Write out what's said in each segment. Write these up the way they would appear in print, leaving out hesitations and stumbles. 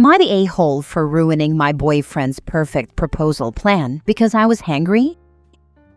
I the a-hole for ruining my boyfriend's perfect proposal plan because I was hangry?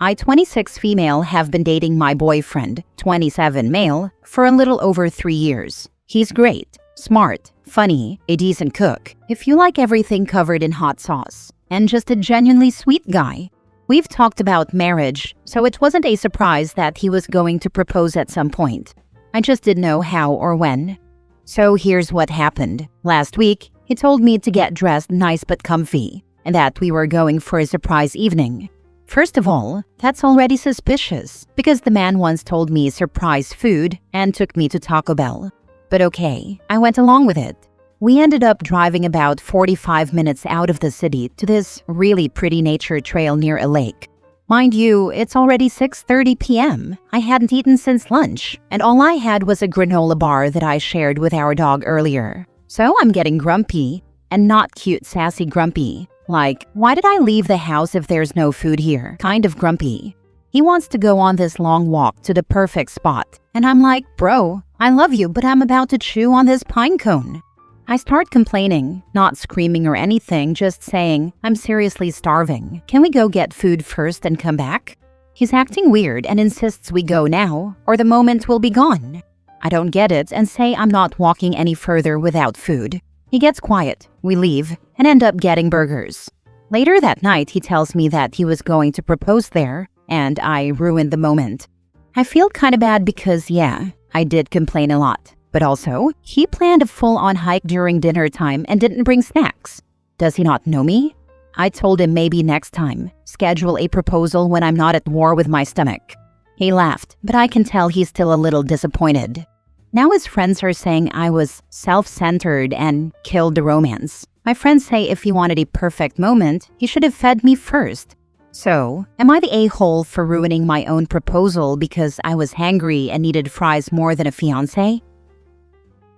I, 26 female, have been dating my boyfriend, 27 male, for a little over 3 years. He's great, smart, funny, a decent cook, if you like everything covered in hot sauce, and just a genuinely sweet guy. We've talked about marriage, so it wasn't a surprise that he was going to propose at some point. I just didn't know how or when. So here's what happened. Last week, he told me to get dressed nice but comfy, and that we were going for a surprise evening. First of all, that's already suspicious, because the man once told me surprise food and took me to Taco Bell. But okay, I went along with it. We ended up driving about 45 minutes out of the city to this really pretty nature trail near a lake. Mind you, it's already 6:30 p.m. I hadn't eaten since lunch, and all I had was a granola bar that I shared with our dog earlier. So I'm getting grumpy, and not cute sassy grumpy. Like, why did I leave the house if there's no food here? Kind of grumpy. He wants to go on this long walk to the perfect spot, and I'm like, bro, I love you, but I'm about to chew on this pine cone. I start complaining, not screaming or anything, just saying, I'm seriously starving. Can we go get food first and come back? He's acting weird and insists we go now, or the moment will be gone. I don't get it and say I'm not walking any further without food. He gets quiet, we leave, and end up getting burgers. Later that night, he tells me that he was going to propose there, and I ruined the moment. I feel kinda bad because, yeah, I did complain a lot. But also, he planned a full-on hike during dinner time and didn't bring snacks. Does he not know me? I told him maybe next time, schedule a proposal when I'm not at war with my stomach. He laughed, but I can tell he's still a little disappointed. Now his friends are saying I was self-centered and killed the romance. My friends say if he wanted a perfect moment, he should have fed me first. So, am I the a-hole for ruining my own proposal because I was hangry and needed fries more than a fiancé?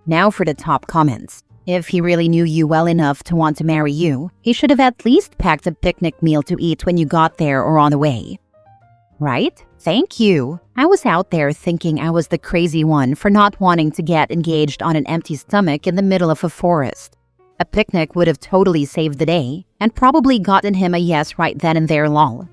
Now for the top comments. If he really knew you well enough to want to marry you, he should have at least packed a picnic meal to eat when you got there or on the way. Right? Thank you. I was out there thinking I was the crazy one for not wanting to get engaged on an empty stomach in the middle of a forest. A picnic would have totally saved the day and probably gotten him a yes right then and there lol.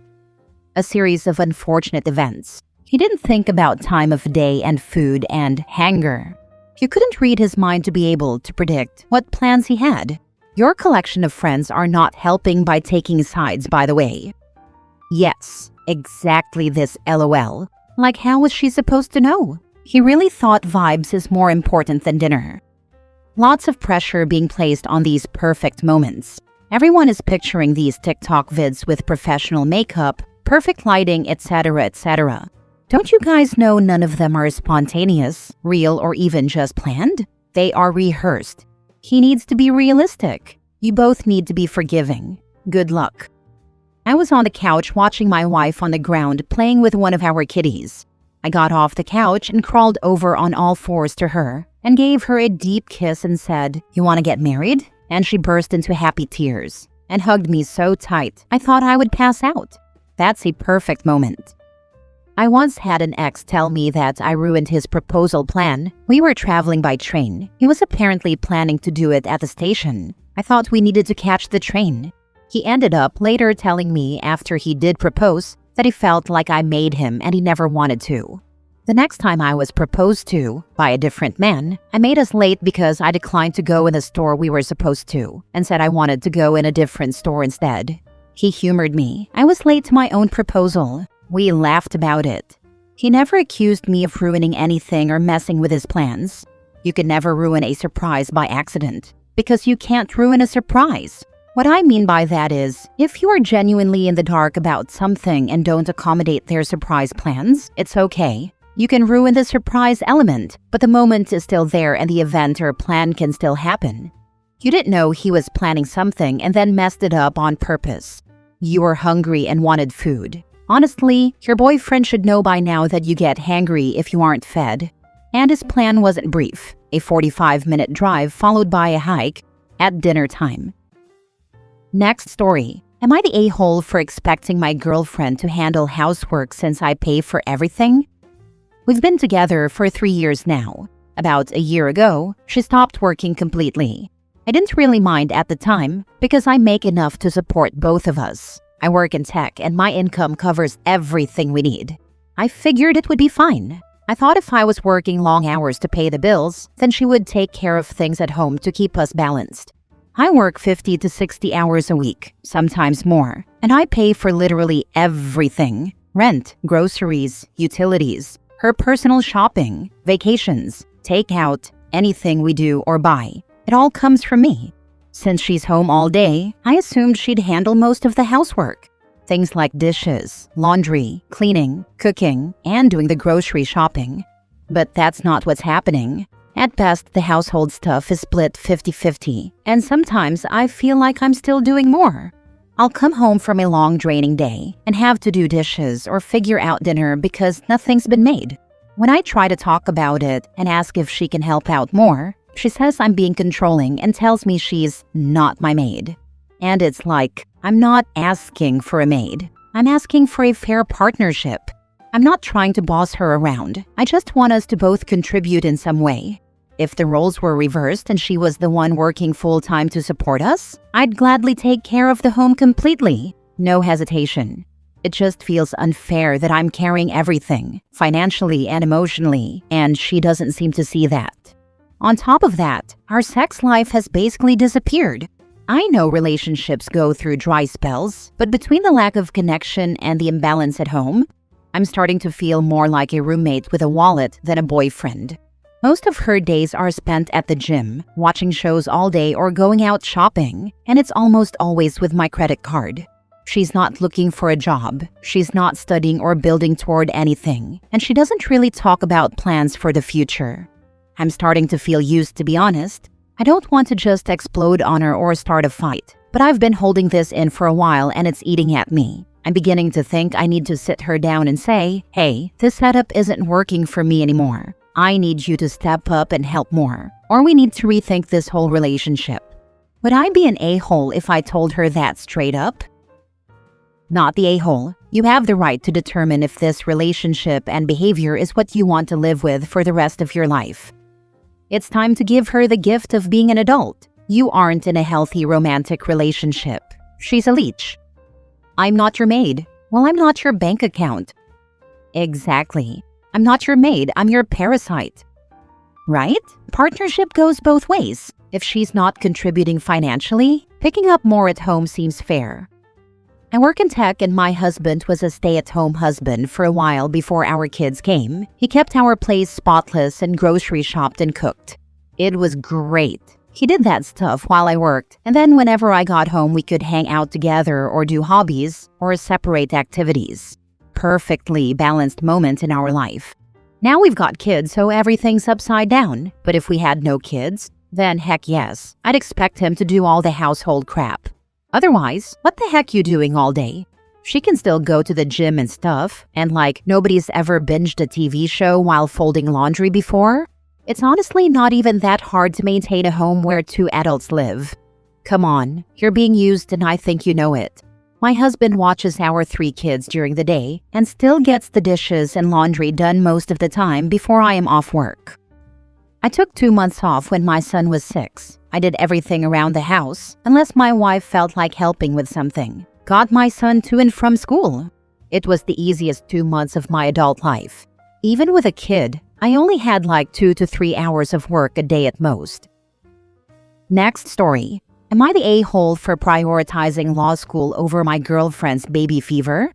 A series of unfortunate events. He didn't think about time of day and food and hanger. You couldn't read his mind to be able to predict what plans he had. Your collection of friends are not helping by taking sides, by the way. Yes, exactly this LOL. Like, how was she supposed to know? He really thought vibes is more important than dinner. Lots of pressure being placed on these perfect moments. Everyone is picturing these TikTok vids with professional makeup, perfect lighting, etc., etc. Don't you guys know none of them are spontaneous, real, or even just planned? They are rehearsed. He needs to be realistic. You both need to be forgiving. Good luck. I was on the couch watching my wife on the ground playing with one of our kitties. I got off the couch and crawled over on all fours to her and gave her a deep kiss and said, "You want to get married?" And she burst into happy tears and hugged me so tight I thought I would pass out. That's a perfect moment. I once had an ex tell me that I ruined his proposal plan. We were traveling by train. He was apparently planning to do it at the station. I thought we needed to catch the train. He ended up later telling me after he did propose that he felt like I made him and he never wanted to. The next time I was proposed to by a different man, I made us late because I declined to go in the store we were supposed to and said I wanted to go in a different store instead. He humored me. I was late to my own proposal. We laughed about it. He never accused me of ruining anything or messing with his plans. You can never ruin a surprise by accident, because you can't ruin a surprise. What I mean by that is, if you are genuinely in the dark about something and don't accommodate their surprise plans, it's okay. You can ruin the surprise element, but the moment is still there and the event or plan can still happen. You didn't know he was planning something and then messed it up on purpose. You were hungry and wanted food. Honestly, your boyfriend should know by now that you get hangry if you aren't fed. And his plan wasn't brief, a 45-minute drive followed by a hike at dinner time. Next story. Am I the a-hole for expecting my girlfriend to handle housework since I pay for everything? We've been together for 3 years now. About a year ago, she stopped working completely. I didn't really mind at the time because I make enough to support both of us. I work in tech and my income covers everything we need. I figured it would be fine. I thought if I was working long hours to pay the bills, then she would take care of things at home to keep us balanced. I work 50 to 60 hours a week, sometimes more, and I pay for literally everything: rent, groceries, utilities, her personal shopping, vacations, takeout, anything we do or buy. It all comes from me. Since she's home all day, I assumed she'd handle most of the housework. Things like dishes, laundry, cleaning, cooking, and doing the grocery shopping. But that's not what's happening. At best, the household stuff is split 50-50, and sometimes I feel like I'm still doing more. I'll come home from a long, draining day and have to do dishes or figure out dinner because nothing's been made. When I try to talk about it and ask if she can help out more, she says I'm being controlling and tells me she's not my maid. And it's like, I'm not asking for a maid. I'm asking for a fair partnership. I'm not trying to boss her around. I just want us to both contribute in some way. If the roles were reversed and she was the one working full-time to support us, I'd gladly take care of the home completely. No hesitation. It just feels unfair that I'm carrying everything, financially and emotionally, and she doesn't seem to see that. On top of that, our sex life has basically disappeared. I know relationships go through dry spells, but between the lack of connection and the imbalance at home, I'm starting to feel more like a roommate with a wallet than a boyfriend. Most of her days are spent at the gym, watching shows all day or going out shopping, and it's almost always with my credit card. She's not looking for a job, she's not studying or building toward anything, and she doesn't really talk about plans for the future. I'm starting to feel used, to be honest. I don't want to just explode on her or start a fight, but I've been holding this in for a while and it's eating at me. I'm beginning to think I need to sit her down and say, hey, this setup isn't working for me anymore. I need you to step up and help more, or we need to rethink this whole relationship. Would I be an a-hole if I told her that straight up? Not the a-hole. You have the right to determine if this relationship and behavior is what you want to live with for the rest of your life. It's time to give her the gift of being an adult. You aren't in a healthy romantic relationship. She's a leech. I'm not your maid. Well, I'm not your bank account. Exactly. I'm not your maid, I'm your parasite. Right? Partnership goes both ways. If she's not contributing financially, picking up more at home seems fair. I work in tech and my husband was a stay-at-home husband for a while before our kids came. He kept our place spotless and grocery shopped and cooked. It was great. He did that stuff while I worked, and then whenever I got home we could hang out together or do hobbies or separate activities. Perfectly balanced moment in our life. Now we've got kids, so everything's upside down. But if we had no kids, then heck yes, I'd expect him to do all the household crap. Otherwise, what the heck you doing all day? She can still go to the gym and stuff, and like nobody's ever binged a TV show while folding laundry before. It's honestly not even that hard to maintain a home where two adults live. Come on, you're being used and I think you know it. My husband watches our 3 kids during the day and still gets the dishes and laundry done most of the time before I am off work. I took 2 months off when my son was 6. I did everything around the house, unless my wife felt like helping with something. Got my son to and from school. It was the easiest 2 months of my adult life. Even with a kid, I only had like 2 to 3 hours of work a day at most. Next story. Am I the a-hole for prioritizing law school over my girlfriend's baby fever?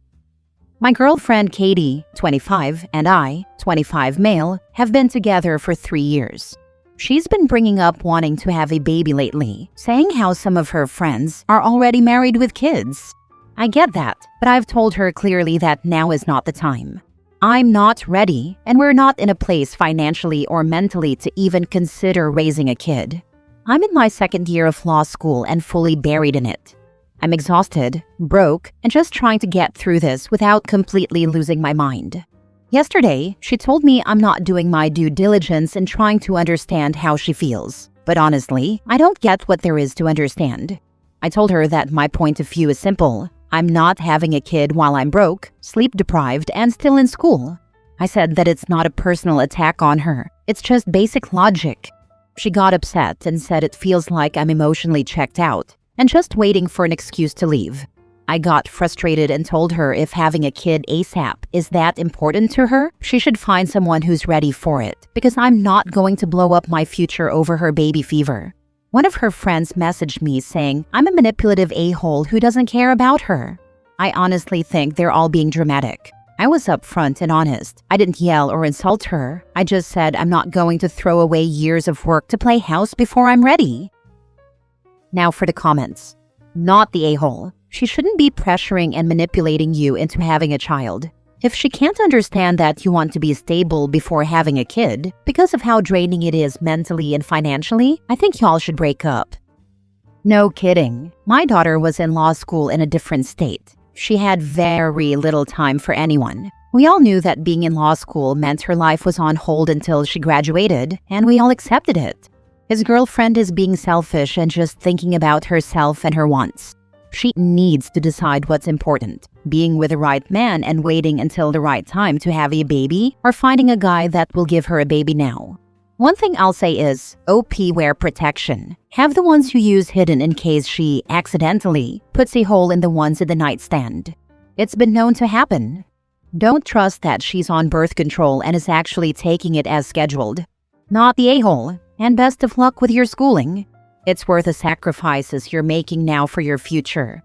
My girlfriend Katie, 25, and I, 25 male, have been together for 3 years. She's been bringing up wanting to have a baby lately, saying how some of her friends are already married with kids. I get that, but I've told her clearly that now is not the time. I'm not ready, and we're not in a place financially or mentally to even consider raising a kid. I'm in my 2nd year of law school and fully buried in it. I'm exhausted, broke, and just trying to get through this without completely losing my mind. Yesterday, she told me I'm not doing my due diligence in trying to understand how she feels. But honestly, I don't get what there is to understand. I told her that my point of view is simple. I'm not having a kid while I'm broke, sleep-deprived, and still in school. I said that it's not a personal attack on her. It's just basic logic. She got upset and said it feels like I'm emotionally checked out and just waiting for an excuse to leave. I got frustrated and told her if having a kid ASAP is that important to her, she should find someone who's ready for it because I'm not going to blow up my future over her baby fever. One of her friends messaged me saying I'm a manipulative a-hole who doesn't care about her. I honestly think they're all being dramatic. I was upfront and honest. I didn't yell or insult her. I just said I'm not going to throw away years of work to play house before I'm ready. Now for the comments. Not the a-hole. She shouldn't be pressuring and manipulating you into having a child. If she can't understand that you want to be stable before having a kid, because of how draining it is mentally and financially, I think y'all should break up. No kidding. My daughter was in law school in a different state. She had very little time for anyone. We all knew that being in law school meant her life was on hold until she graduated, and we all accepted it. His girlfriend is being selfish and just thinking about herself and her wants. She needs to decide what's important, being with the right man and waiting until the right time to have a baby, or finding a guy that will give her a baby now. One thing I'll say is, OP wear protection. Have the ones you use hidden in case she accidentally puts a hole in the ones in the nightstand. It's been known to happen. Don't trust that she's on birth control and is actually taking it as scheduled. Not the a-hole, and best of luck with your schooling. It's worth the sacrifices you're making now for your future.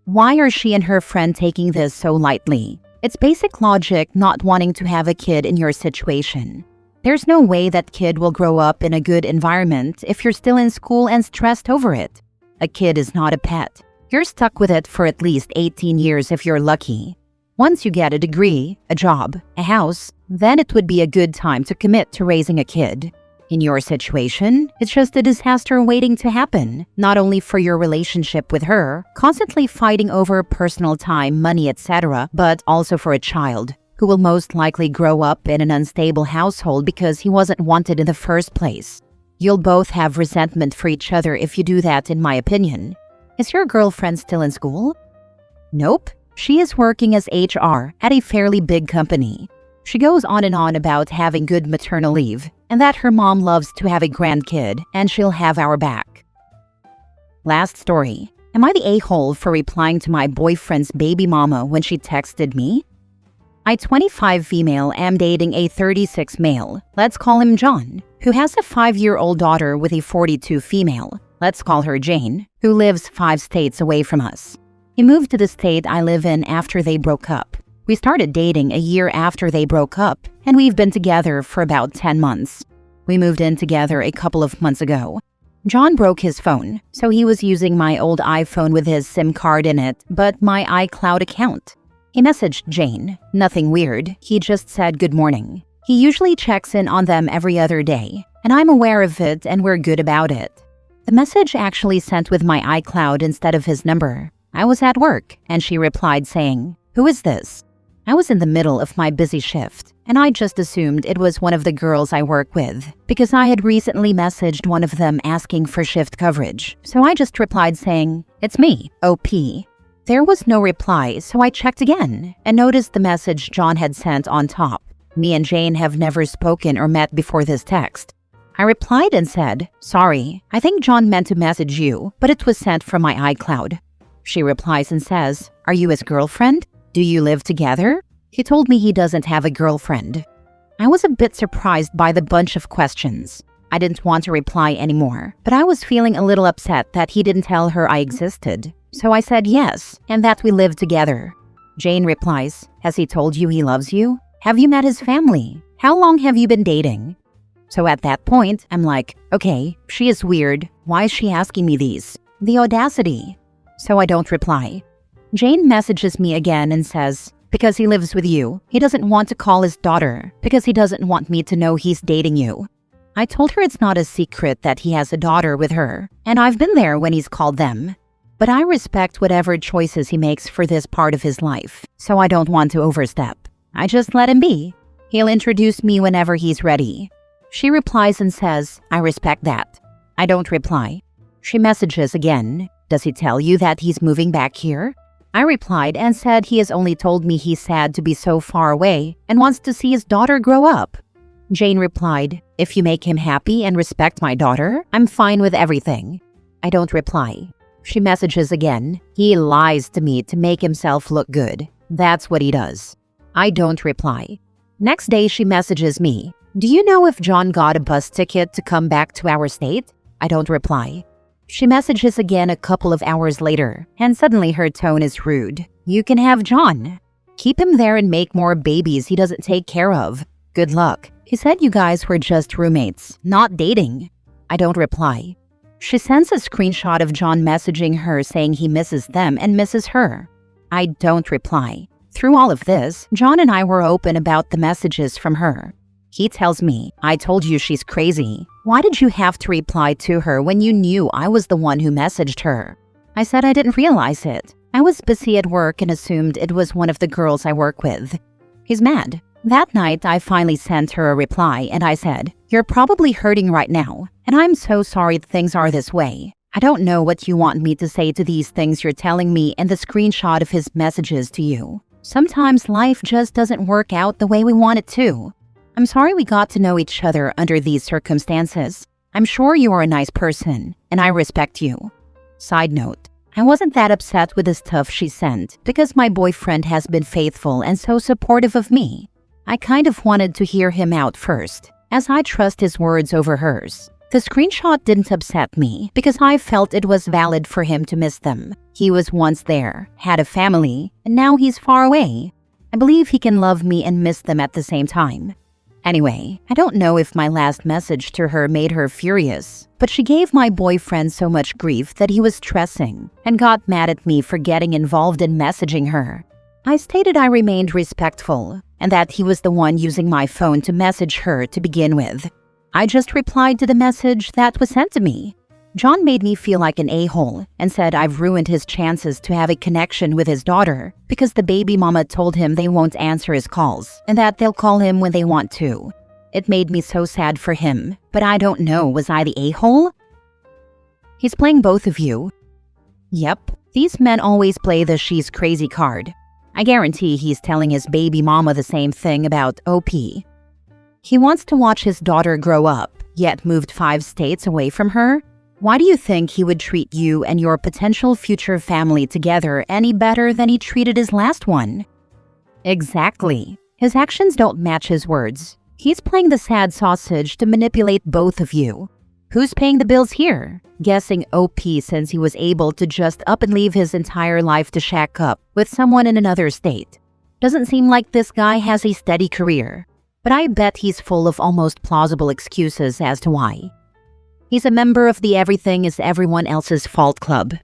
Why are she and her friend taking this so lightly? It's basic logic not wanting to have a kid in your situation. There's no way that kid will grow up in a good environment if you're still in school and stressed over it. A kid is not a pet. You're stuck with it for at least 18 years if you're lucky. Once you get a degree, a job, a house, then it would be a good time to commit to raising a kid. In your situation, it's just a disaster waiting to happen, not only for your relationship with her, constantly fighting over personal time, money, etc., but also for a child, who will most likely grow up in an unstable household because he wasn't wanted in the first place. You'll both have resentment for each other if you do that, in my opinion. Is your girlfriend still in school? Nope. She is working as HR at a fairly big company. She goes on and on about having good maternal leave, and that her mom loves to have a grandkid, and she'll have our back. Last story. Am I the a-hole for replying to my boyfriend's baby mama when she texted me? I, 25 female, am dating a 36 male, let's call him John, who has a 5-year-old daughter with a 42 female, let's call her Jane, who lives 5 states away from us. He moved to the state I live in after they broke up. We started dating a year after they broke up, and we've been together for about 10 months. We moved in together a couple of months ago. John broke his phone, so he was using my old iPhone with his SIM card in it, but my iCloud account. He messaged Jane. Nothing weird, he just said good morning. He usually checks in on them every other day, and I'm aware of it and we're good about it. The message actually sent with my iCloud instead of his number. I was at work, and she replied saying, "Who is this?" I was in the middle of my busy shift, and I just assumed it was one of the girls I work with, because I had recently messaged one of them asking for shift coverage, so I just replied saying, "It's me, OP." There was no reply, so I checked again, and noticed the message John had sent on top. Me and Jane have never spoken or met before this text. I replied and said, "Sorry, I think John meant to message you, but it was sent from my iCloud." She replies and says, "Are you his girlfriend? Do you live together?" He told me he doesn't have a girlfriend. I was a bit surprised by the bunch of questions. I didn't want to reply anymore, but I was feeling a little upset that he didn't tell her I existed. So I said yes, and that we live together. Jane replies, "Has he told you he loves you? Have you met his family? How long have you been dating?" So at that point, I'm like, okay, she is weird. Why is she asking me these? The audacity. So I don't reply. Jane messages me again and says, "Because he lives with you, he doesn't want to call his daughter, because he doesn't want me to know he's dating you." I told her it's not a secret that he has a daughter with her, and I've been there when he's called them. But I respect whatever choices he makes for this part of his life, so I don't want to overstep. I just let him be. He'll introduce me whenever he's ready. She replies and says, "I respect that." I don't reply. She messages again, "Does he tell you that he's moving back here?" I replied and said he has only told me he's sad to be so far away and wants to see his daughter grow up. Jane replied, "If you make him happy and respect my daughter, I'm fine with everything." I don't reply. She messages again. "He lies to me to make himself look good. That's what he does." I don't reply. Next day, she messages me, "Do you know if John got a bus ticket to come back to our state?" I don't reply. She messages again a couple of hours later, and suddenly her tone is rude. "You can have John. Keep him there and make more babies he doesn't take care of. Good luck. He said you guys were just roommates, not dating." I don't reply. She sends a screenshot of John messaging her saying he misses them and misses her. I don't reply. Through all of this, John and I were open about the messages from her. He tells me, "I told you she's crazy. Why did you have to reply to her when you knew I was the one who messaged her?" I said I didn't realize it. I was busy at work and assumed it was one of the girls I work with. He's mad. That night, I finally sent her a reply and I said, "You're probably hurting right now, and I'm so sorry things are this way. I don't know what you want me to say to these things you're telling me and the screenshot of his messages to you. Sometimes life just doesn't work out the way we want it to. I'm sorry we got to know each other under these circumstances. I'm sure you are a nice person, and I respect you." Side note, I wasn't that upset with the stuff she sent because my boyfriend has been faithful and so supportive of me. I kind of wanted to hear him out first, as I trust his words over hers. The screenshot didn't upset me because I felt it was valid for him to miss them. He was once there, had a family, and now he's far away. I believe he can love me and miss them at the same time. Anyway, I don't know if my last message to her made her furious, but she gave my boyfriend so much grief that he was stressing and got mad at me for getting involved in messaging her. I stated I remained respectful and that he was the one using my phone to message her to begin with. I just replied to the message that was sent to me. John made me feel like an a-hole and said I've ruined his chances to have a connection with his daughter because the baby mama told him they won't answer his calls and that they'll call him when they want to. It made me so sad for him, but I don't know, was I the a-hole? He's playing both of you. Yep, these men always play the she's crazy card. I guarantee he's telling his baby mama the same thing about OP. He wants to watch his daughter grow up, yet moved 5 states away from her. Why do you think he would treat you and your potential future family together any better than he treated his last one? Exactly. His actions don't match his words. He's playing the sad sausage to manipulate both of you. Who's paying the bills here? Guessing OP, since he was able to just up and leave his entire life to shack up with someone in another state. Doesn't seem like this guy has a steady career, but I bet he's full of almost plausible excuses as to why. He's a member of the everything is everyone else's fault club.